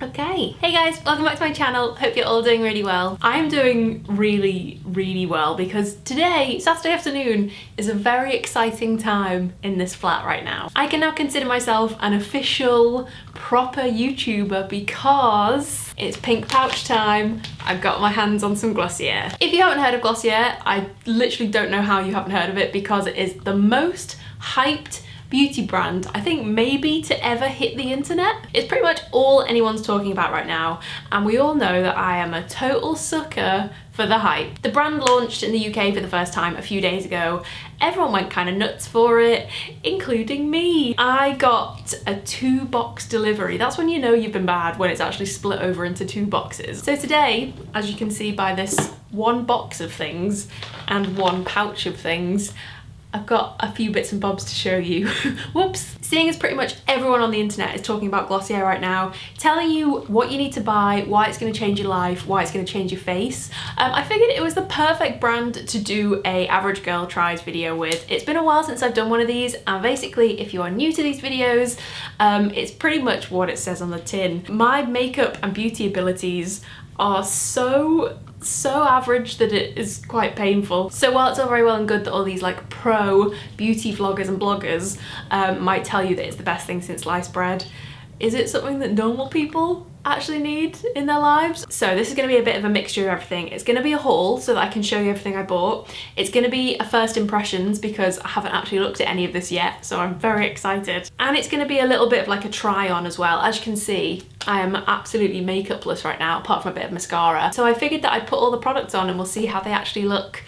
Okay, hey guys, welcome back to my channel. Hope you're all doing really well. I'm doing really well because today, Saturday afternoon, is a very exciting time in this flat right now. I can now consider myself an official, proper YouTuber because it's pink pouch time. I've got my hands on some Glossier. If you haven't heard of Glossier, I literally don't know how you haven't heard of it because it is the most hyped beauty brand I think maybe to ever hit the internet. It's pretty much all anyone's talking about right now, and we all know that I am a total sucker for the hype. The brand launched in the UK for the first time a few days ago. Everyone went kind of nuts for it, including me. I got a 2-box delivery. That's when you know you've been bad, when it's actually split over into 2 boxes. So today, as you can see by this 1 box of things and 1 pouch of things, I've got a few bits and bobs to show you. Whoops. Seeing as pretty much everyone on the internet is talking about Glossier right now, telling you what you need to buy, why it's going to change your life, why it's going to change your face, I figured it was the perfect brand to do a average girl tries video with. It's been a while since I've done one of these, and basically if you are new to these videos, it's pretty much what it says on the tin. My makeup and beauty abilities are so average that it is quite painful. So while it's all very well and good that all these like pro beauty vloggers and bloggers might tell you that it's the best thing since sliced bread, is it something that normal people actually need in their lives? So this is going to be a bit of a mixture of everything. It's going to be a haul so that I can show you everything I bought. It's going to be a first impressions because I haven't actually looked at any of this yet, so I'm very excited. And it's going to be a little bit of like a try on as well. As you can see, I am absolutely makeupless right now, apart from a bit of mascara. So I figured that I'd put all the products on and we'll see how they actually look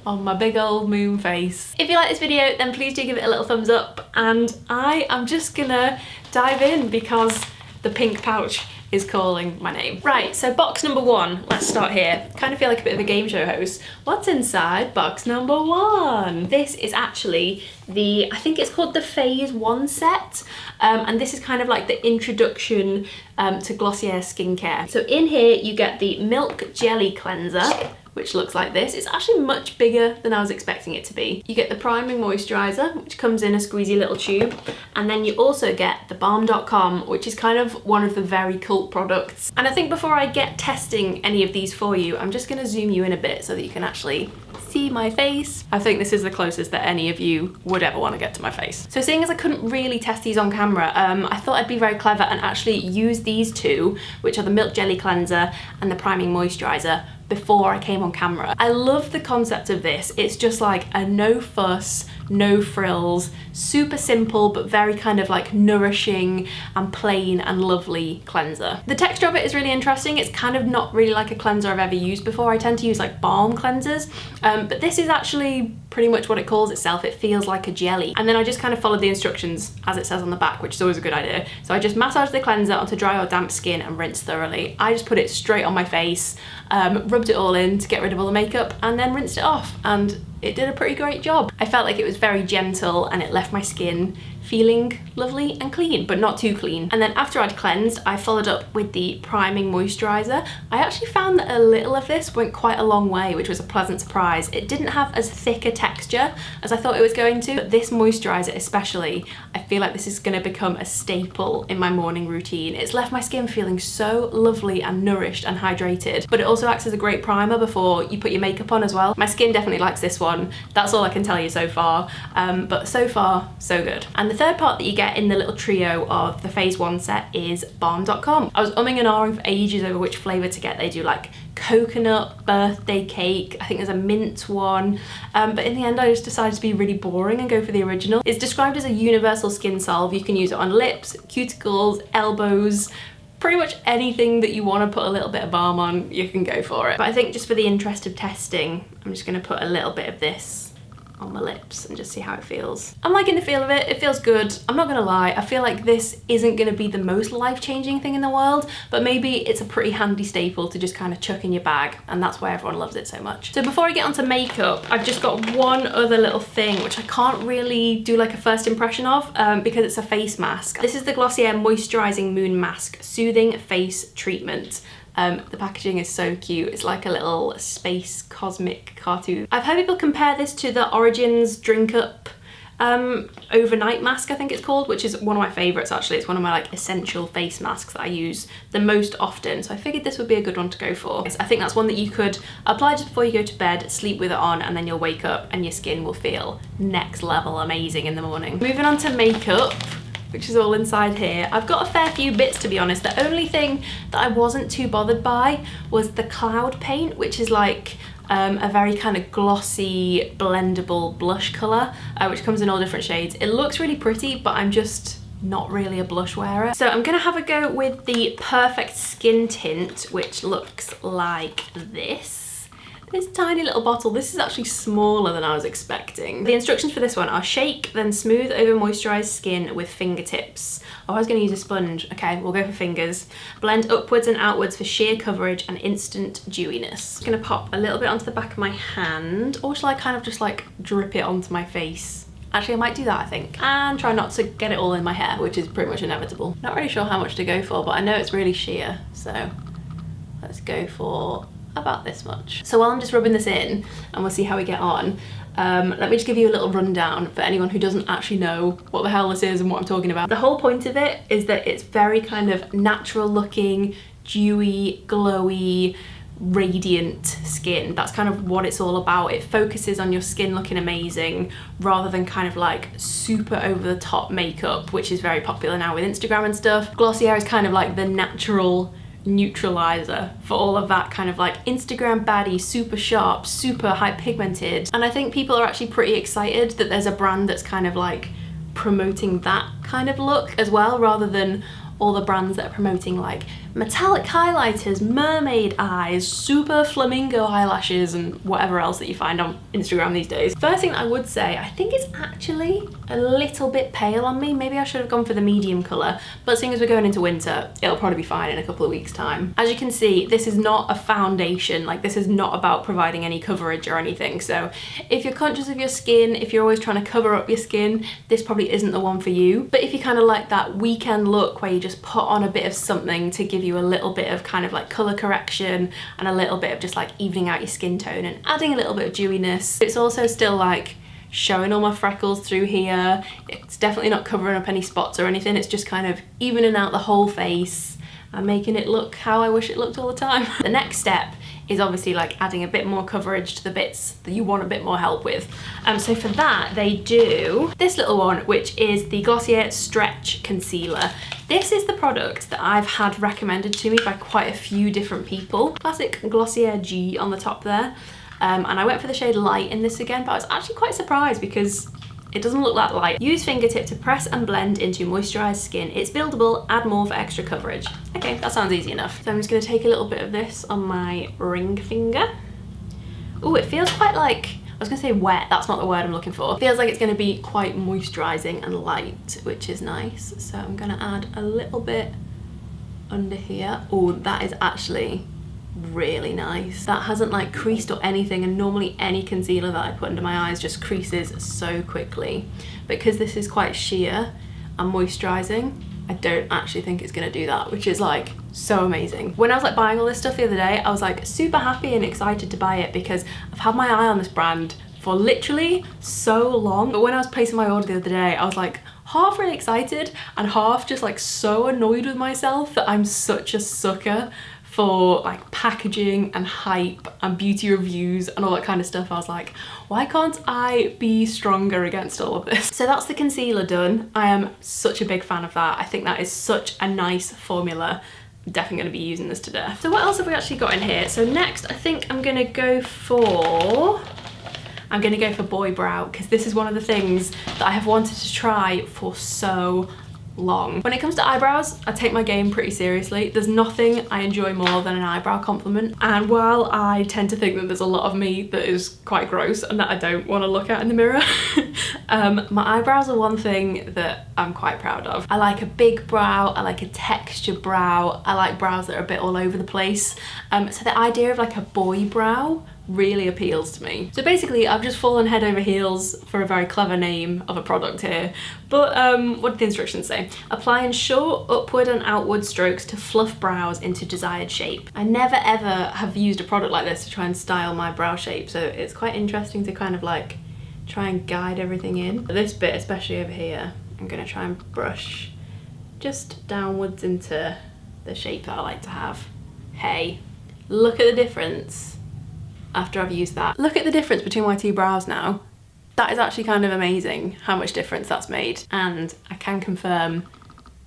on my big old moon face. If you like this video, then please do give it a little thumbs up, and I am just gonna dive in because the pink pouch is calling my name. Right, so box number 1, let's start here. Kind of feel like a bit of a game show host. What's inside box number 1? This is actually I think it's called the Phase 1 set, and this is kind of like the introduction to Glossier skincare. So in here you get the Milk Jelly Cleanser, which looks like this. It's actually much bigger than I was expecting it to be. You get the priming moisturizer, which comes in a squeezy little tube, and then you also get the Balm.com, which is kind of one of the very cult products. And I think before I get testing any of these for you, I'm just gonna zoom you in a bit so that you can actually see my face. I think this is the closest that any of you would ever want to get to my face. So seeing as I couldn't really test these on camera, I thought I'd be very clever and actually use these 2, which are the Milk Jelly Cleanser and the Priming Moisturizer, before I came on camera. I love the concept of this. It's just like a no fuss, no frills, super simple but very kind of like nourishing and plain and lovely cleanser. The texture of it is really interesting. It's kind of not really like a cleanser I've ever used before. I tend to use like balm cleansers, but this is actually pretty much what it calls itself. It feels like a jelly. And then I just kind of followed the instructions as it says on the back, which is always a good idea. So I just massage the cleanser onto dry or damp skin and rinse thoroughly. I just put it straight on my face, rubbed it all in to get rid of all the makeup, and then rinsed it off, and it did a pretty great job. I felt like it was very gentle and it left my skin feeling lovely and clean, but not too clean. And then after I'd cleansed, I followed up with the priming moisturizer. I actually found that a little of this went quite a long way, which was a pleasant surprise. It didn't have as thick a texture as I thought it was going to, but this moisturizer especially, I feel like this is gonna become a staple in my morning routine. It's left my skin feeling so lovely and nourished and hydrated, but it also acts as a great primer before you put your makeup on as well. My skin definitely likes this one. That's all I can tell you so far, but so far, so good. And the third part that you get in the little trio of the Phase 1 set is Balm.com. I was umming and ahhing for ages over which flavour to get. They do like coconut, birthday cake, I think there's a mint one, but in the end I just decided to be really boring and go for the original. It's described as a universal skin salve. You can use it on lips, cuticles, elbows, pretty much anything that you want to put a little bit of balm on, you can go for it. But I think just for the interest of testing, I'm just going to put a little bit of this on my lips and just see how it feels. I'm liking the feel of it. It feels good. I'm not gonna lie, I feel like this isn't gonna be the most life-changing thing in the world, but maybe it's a pretty handy staple to just kind of chuck in your bag, and that's why everyone loves it so much. So before I get onto makeup, I've just got one other little thing which I can't really do like a first impression of because it's a face mask. This is the Glossier Moisturizing Moon Mask Soothing Face Treatment. The packaging is so cute. It's like a little space cosmic cartoon. I've heard people compare this to the Origins Drink Up overnight mask, I think it's called, which is one of my favorites actually. It's one of my like essential face masks that I use the most often, so I figured this would be a good one to go for. I think that's one that you could apply just before you go to bed, sleep with it on, and then you'll wake up and your skin will feel next level amazing in the morning. Moving on to makeup, which is all inside here. I've got a fair few bits, to be honest. The only thing that I wasn't too bothered by was the cloud paint, which is like a very kind of glossy, blendable blush colour, which comes in all different shades. It looks really pretty, but I'm just not really a blush wearer. So I'm gonna have a go with the Perfect Skin Tint, which looks like this. This tiny little bottle. This is actually smaller than I was expecting. The instructions for this one are shake, then smooth over moisturized skin with fingertips. Oh, I was gonna use a sponge. Okay, we'll go for fingers. Blend upwards and outwards for sheer coverage and instant dewiness. I'm gonna pop a little bit onto the back of my hand, or shall I kind of just like drip it onto my face? Actually, I might do that, I think. And try not to get it all in my hair, which is pretty much inevitable. Not really sure how much to go for, but I know it's really sheer, so let's go for about this much. So while I'm just rubbing this in, and we'll see how we get on, let me just give you a little rundown for anyone who doesn't actually know what the hell this is and what I'm talking about. The whole point of it is that it's very kind of natural looking, dewy, glowy, radiant skin. That's kind of what it's all about. It focuses on your skin looking amazing rather than kind of like super over the top makeup, which is very popular now with Instagram and stuff. Glossier is kind of like the natural neutralizer for all of that kind of like Instagram baddie, super sharp, super high pigmented. And I think people are actually pretty excited that there's a brand that's kind of like promoting that kind of look as well, rather than all the brands that are promoting like metallic highlighters, mermaid eyes, super flamingo eyelashes, and whatever else that you find on Instagram these days. First thing that I would say, I think it's actually a little bit pale on me. Maybe I should have gone for the medium colour, but seeing as we're going into winter, it'll probably be fine in a couple of weeks' time. As you can see, this is not a foundation. Like, this is not about providing any coverage or anything. So if you're conscious of your skin, if you're always trying to cover up your skin, this probably isn't the one for you. But if you kind of like that weekend look where you just put on a bit of something to give you a little bit of kind of like colour correction and a little bit of just like evening out your skin tone and adding a little bit of dewiness. It's also still like showing all my freckles through here. It's definitely not covering up any spots or anything. It's just kind of evening out the whole face and making it look how I wish it looked all the time. The next step is obviously like adding a bit more coverage to the bits that you want a bit more help with. So for that, they do this little one, which is the Glossier Stretch Concealer. This is the product that I've had recommended to me by quite a few different people. Classic Glossier G on the top there. And I went for the shade Light in this again, but I was actually quite surprised because it doesn't look that light. Use fingertip to press and blend into moisturized skin. It's buildable, add more for extra coverage. Okay, that sounds easy enough. So I'm just gonna take a little bit of this on my ring finger. Oh, it feels quite like, I was gonna say wet, that's not the word I'm looking for. It feels like it's gonna be quite moisturizing and light, which is nice. So I'm gonna add a little bit under here. Oh, that is actually really nice. That hasn't like creased or anything, and normally any concealer that I put under my eyes just creases so quickly. Because this is quite sheer and moisturizing, I don't actually think it's gonna do that, which is like so amazing. When I was like buying all this stuff the other day, I was like super happy and excited to buy it because I've had my eye on this brand for literally so long. But when I was placing my order the other day, I was like half really excited and half just like so annoyed with myself that I'm such a sucker for like packaging and hype and beauty reviews and all that kind of stuff. I was like, why can't I be stronger against all of this? So that's the concealer done. I am such a big fan of that. I think that is such a nice formula. I'm definitely gonna be using this to death. So what else have we actually got in here? So next, I think I'm gonna go for boy brow, because this is one of the things that I have wanted to try for so long. When it comes to eyebrows, I take my game pretty seriously. There's nothing I enjoy more than an eyebrow compliment, and while I tend to think that there's a lot of me that is quite gross and that I don't want to look at in the mirror, my eyebrows are one thing that I'm quite proud of. I like a big brow, I like a textured brow, I like brows that are a bit all over the place. So the idea of like a boy brow really appeals to me. So basically I've just fallen head over heels for a very clever name of a product here, but what did the instructions say? Apply in short upward and outward strokes to fluff brows into desired shape. I never ever have used a product like this to try and style my brow shape, so it's quite interesting to kind of like try and guide everything in. This bit, especially over here, I'm gonna try and brush just downwards into the shape that I like to have. Hey, look at the difference after I've used that. Look at the difference between my two brows now. That is actually kind of amazing how much difference that's made. And I can confirm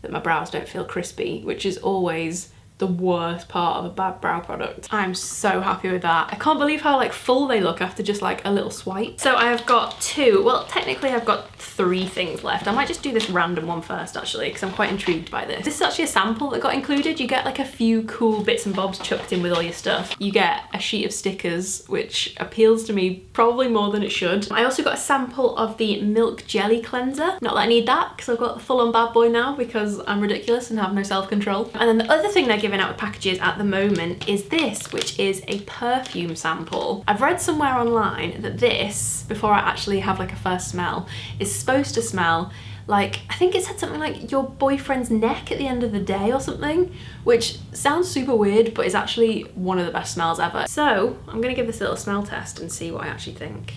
that my brows don't feel crispy, which is always the worst part of a bad brow product. I'm so happy with that. I can't believe how like full they look after just like a little swipe. So I have got two, well technically I've got three things left. I might just do this random one first actually, because I'm quite intrigued by this. This is actually a sample that got included. You get like a few cool bits and bobs chucked in with all your stuff. You get a sheet of stickers, which appeals to me probably more than it should. I also got a sample of the milk jelly cleanser. Not that I need that, because I've got the full on bad boy now because I'm ridiculous and have no self-control. And then the other thing they're giving out with packages at the moment is this, which is a perfume sample. I've read somewhere online that this, before I actually have like a first smell, is supposed to smell like, I think it said something like your boyfriend's neck at the end of the day or something, which sounds super weird, but is actually one of the best smells ever. So I'm gonna give this a little smell test and see what I actually think.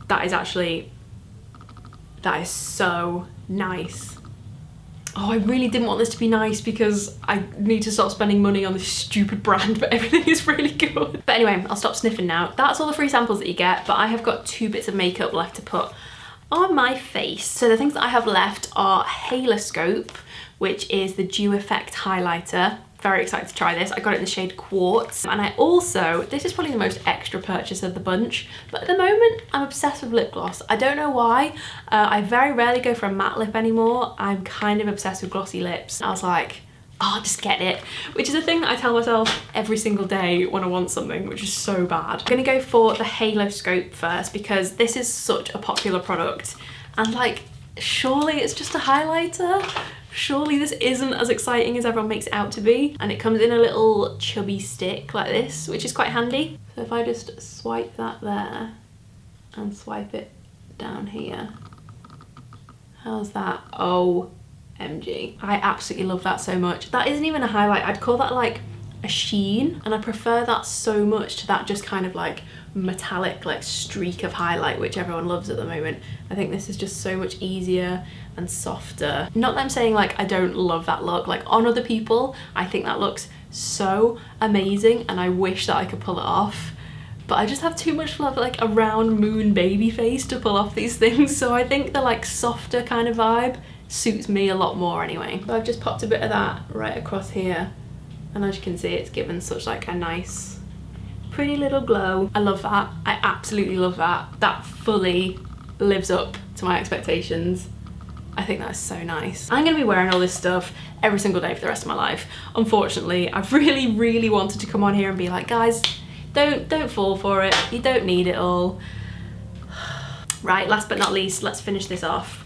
That is so nice. Oh, I really didn't want this to be nice because I need to stop spending money on this stupid brand, but everything is really good. But anyway, I'll stop sniffing now. That's all the free samples that you get, but I have got two bits of makeup left to put on my face. So the things that I have left are Haloscope, which is the Dew Effect highlighter. Very excited to try this. I got it in the shade Quartz. And I also, this is probably the most extra purchase of the bunch, but at the moment I'm obsessed with lip gloss. I don't know why. I very rarely go for a matte lip anymore. I'm kind of obsessed with glossy lips. I was like, oh, just get it. Which is a thing that I tell myself every single day when I want something, which is so bad. I'm gonna go for the Haloscope first because this is such a popular product. And like, surely it's just a highlighter? Surely this isn't as exciting as everyone makes it out to be. And it comes in a little chubby stick like this, which is quite handy. So if I just swipe that there and swipe it down here, how's that? OMG. I absolutely love that so much. That isn't even a highlight. I'd call that like a sheen, and I prefer that so much to that just kind of like metallic like streak of highlight which everyone loves at the moment. I think this is just so much easier and softer. Not that I'm saying like I don't love that look, like on other people I think that looks so amazing and I wish that I could pull it off, but I just have too much love like a round moon baby face to pull off these things, so I think the like softer kind of vibe suits me a lot more anyway. So I've just popped a bit of that right across here, and as you can see it's given such like a nice pretty little glow. I love that. I absolutely love that. That fully lives up to my expectations. I think that's so nice. I'm gonna be wearing all this stuff every single day for the rest of my life. Unfortunately, I've really wanted to come on here and be like, guys, don't fall for it. You don't need it all. Right, last but not least, let's finish this off.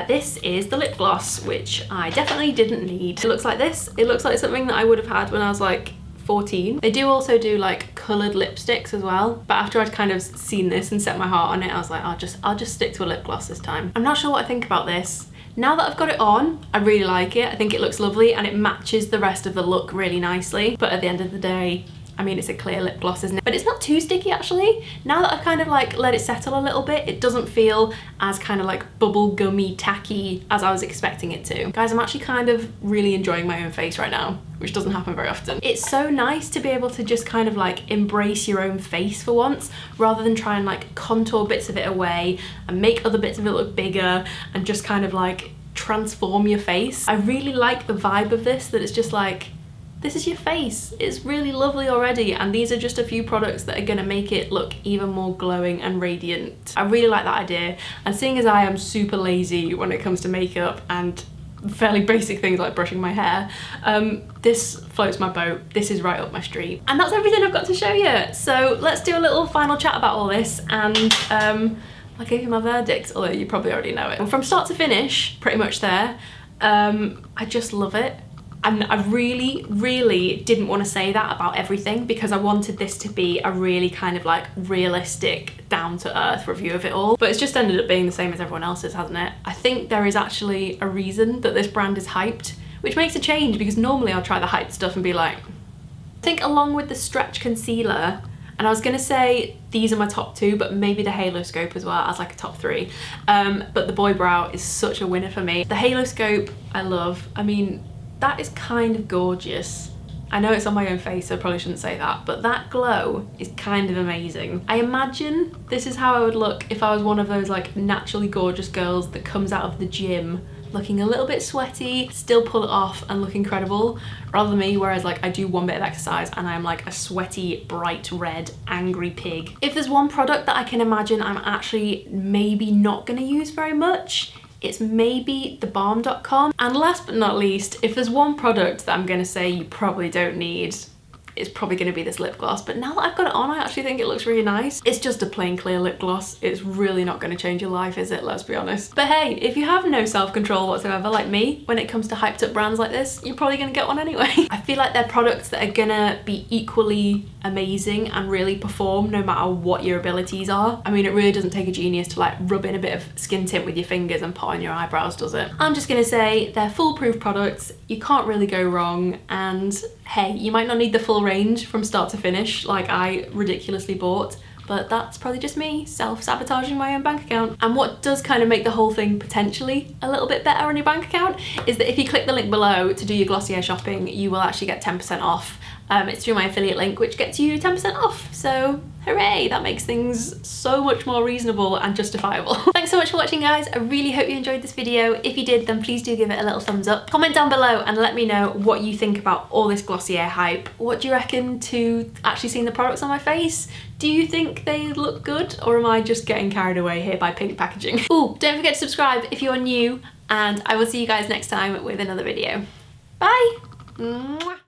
This is the lip gloss, which I definitely didn't need. It looks like this. It looks like something that I would have had when I was like 14. They do also do like coloured lipsticks as well, but after I'd kind of seen this and set my heart on it, I was like, I'll just stick to a lip gloss this time. I'm not sure what I think about this. Now that I've got it on, I really like it. I think it looks lovely and it matches the rest of the look really nicely, but at the end of the day, I mean, it's a clear lip gloss, isn't it? But it's not too sticky actually. Now that I've kind of like let it settle a little bit, it doesn't feel as kind of like bubble gummy tacky as I was expecting it to. Guys, I'm actually kind of really enjoying my own face right now, which doesn't happen very often. It's so nice to be able to just kind of like embrace your own face for once, rather than try and like contour bits of it away and make other bits of it look bigger and just kind of like transform your face. I really like the vibe of this, that it's just like, this is your face. It's really lovely already, and these are just a few products that are gonna make it look even more glowing and radiant. I really like that idea, and seeing as I am super lazy when it comes to makeup and fairly basic things like brushing my hair, this floats my boat. This is right up my street. And that's everything I've got to show you. So let's do a little final chat about all this, and I'll give you my verdict, although you probably already know it. And from start to finish, pretty much there, I just love it. And I really didn't want to say that about everything, because I wanted this to be a really kind of like realistic, down-to-earth review of it all. But it's just ended up being the same as everyone else's, hasn't it? I think there is actually a reason that this brand is hyped, which makes a change, because normally I'll try the hyped stuff and be like, think along with the stretch concealer, and I was gonna say these are my top 2, but maybe the Halo Scope as well as like a top 3. But the Boy Brow is such a winner for me. The Halo Scope I love. I mean, that is kind of gorgeous. I know it's on my own face, so I probably shouldn't say that, but that glow is kind of amazing. I imagine this is how I would look if I was one of those like naturally gorgeous girls that comes out of the gym looking a little bit sweaty, still pull it off and look incredible, rather than me, whereas like I do one bit of exercise and I'm like a sweaty, bright red, angry pig. If there's one product that I can imagine I'm actually maybe not gonna use very much, it's maybe the balm.com. And last but not least, if there's one product that I'm gonna say you probably don't need, it's probably going to be this lip gloss. But now that I've got it on, I actually think it looks really nice. It's just a plain clear lip gloss. It's really not going to change your life, is it? Let's be honest. But hey, if you have no self-control whatsoever like me when it comes to hyped up brands like this, you're probably going to get one anyway. I feel like they're products that are gonna be equally amazing and really perform no matter what your abilities are. I mean, it really doesn't take a genius to like rub in a bit of skin tint with your fingers and put on your eyebrows, does it? I'm just gonna say they're foolproof products. You can't really go wrong, and hey, you might not need the full range from start to finish like I ridiculously bought, but that's probably just me self-sabotaging my own bank account. And what does kind of make the whole thing potentially a little bit better on your bank account is that if you click the link below to do your Glossier shopping, you will actually get 10% off. It's through my affiliate link, which gets you 10% off. So hooray, that makes things so much more reasonable and justifiable. Thanks so much for watching, guys. I really hope you enjoyed this video. If you did, then please do give it a little thumbs up. Comment down below and let me know what you think about all this Glossier hype. What do you reckon to actually seeing the products on my face? Do you think they look good, or am I just getting carried away here by pink packaging? Ooh, don't forget to subscribe if you're new, and I will see you guys next time with another video. Bye! Mwah.